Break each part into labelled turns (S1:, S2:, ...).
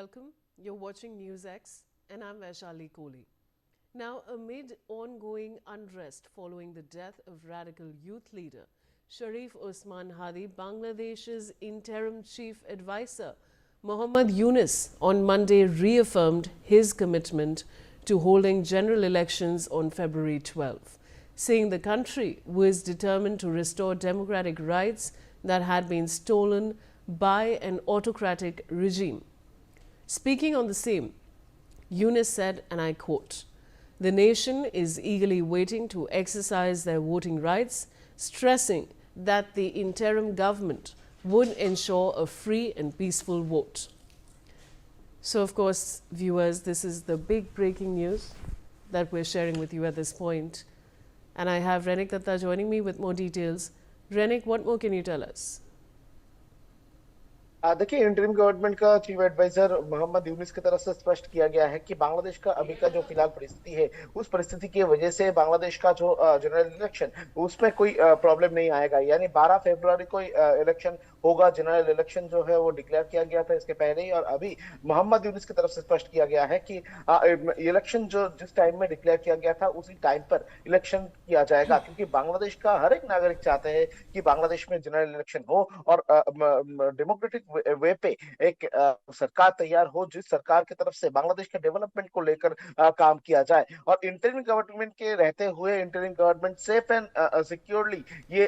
S1: welcome. You're watching NewsX and I'm Vaishali Kohli. Now, amid ongoing unrest following the death of radical youth leader Sharif Osman Hadi, Bangladesh's interim chief advisor Muhammad Yunus on Monday reaffirmed his commitment to holding general elections on February 12, saying the country was determined to restore democratic rights that had been stolen by an autocratic regime. Speaking on the same, Yunus said, and I quote, "The nation is eagerly waiting to exercise their voting rights, stressing that the interim government would ensure a free and peaceful vote." So, of course, viewers, this is the big breaking news that we're sharing with you at this point. And I have Renik Datta joining me with more details. Renik, what more can you tell us?
S2: देखिए, interim government का chief adviser Mohammad Younis की तरफ से स्पष्ट किया गया है कि बांग्लादेश का अभी का जो फिलहाल परिस्थिति है, उस परिस्थिति की वजह से बांग्लादेश का जो जनरल इलेक्शन उसमें कोई प्रॉब्लम नहीं आएगा। यानी 12 फरवरी को इलेक्शन होगा। जनरल इलेक्शन जो है वो डिक्लेयर किया गया था इसके पहले ही, और अभी मोहम्मद यूनिस की तरफ से स्पष्ट किया गया है कि इलेक्शन जो जिस टाइम में डिक्लेयर किया गया था उसी टाइम पर इलेक्शन किया जाएगा, क्योंकि बांग्लादेश का हर एक नागरिक चाहते हैं कि बांग्लादेश में जनरल इलेक्शन हो और डेमोक्रेटिक वे पे एक सरकार तैयार हो, जिस सरकार की तरफ से बांग्लादेश के डेवलपमेंट को लेकर काम किया जाए। और इंटरिम गवर्नमेंट के रहते हुए interim government safe and securely ये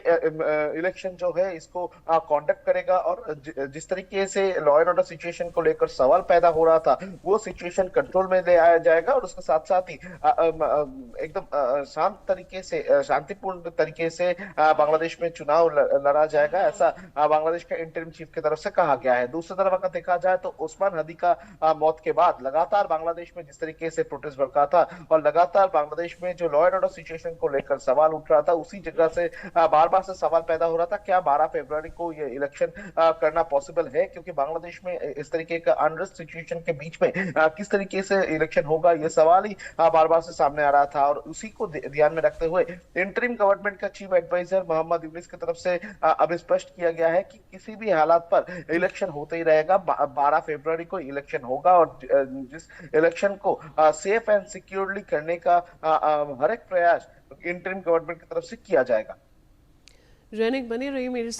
S2: इलेक्शन जो है इसको कंडक्ट करेगा। और जिस तरीके से लॉ एंड ऑर्डर सिचुएशन को लेकर सवाल पैदा हो रहा था, वो सिचुएशन कंट्रोल में ले आया जाएगा और उसके साथ साथ ही एकदम शांत तरीके से, शांतिपूर्ण तरीके से बांग्लादेश में चुनाव लड़ा जाएगा, ऐसा बांग्लादेश के इंटरिम चीफ की तरफ से कहा गया है। दूसरी तरफ अगर देखा जाए तो उस्मान हदी का मौत के बाद लगातार बांग्लादेश में जिस तरीके से प्रोटेस्ट भड़का था और लगातार बांग्लादेश में जो लॉ एंड ऑर्डर सिचुएशन को लेकर सवाल उठ रहा था, उसी जगह से बार बार से सवाल पैदा हो रहा था, क्या 12 फरवरी को ये इलेक्शन करना पॉसिबल है? क्योंकि बांग्लादेश में इस तरीके का अनरेस्ट सिचुएशन के बीच में किस तरीके से इलेक्शन होगा, ये सवाल ही बार बार से सामने आ रहा था। और उसी को ध्यान में रखते हुए इंटरिम गवर्नमेंट का चीफ एडवाइजर मोहम्मद यूनिस की तरफ से अब स्पष्ट किया गया है कि किसी भी हालात पर इलेक्शन होते ही रहेगा। 12 फरवरी को इलेक्शन होगा और जिस इलेक्शन को सेफ एंड सिक्योरली करने का हर एक प्रयास इंटरिम गवर्नमेंट की तरफ से किया जाएगा।
S1: रेनिक, बनी रही मेरे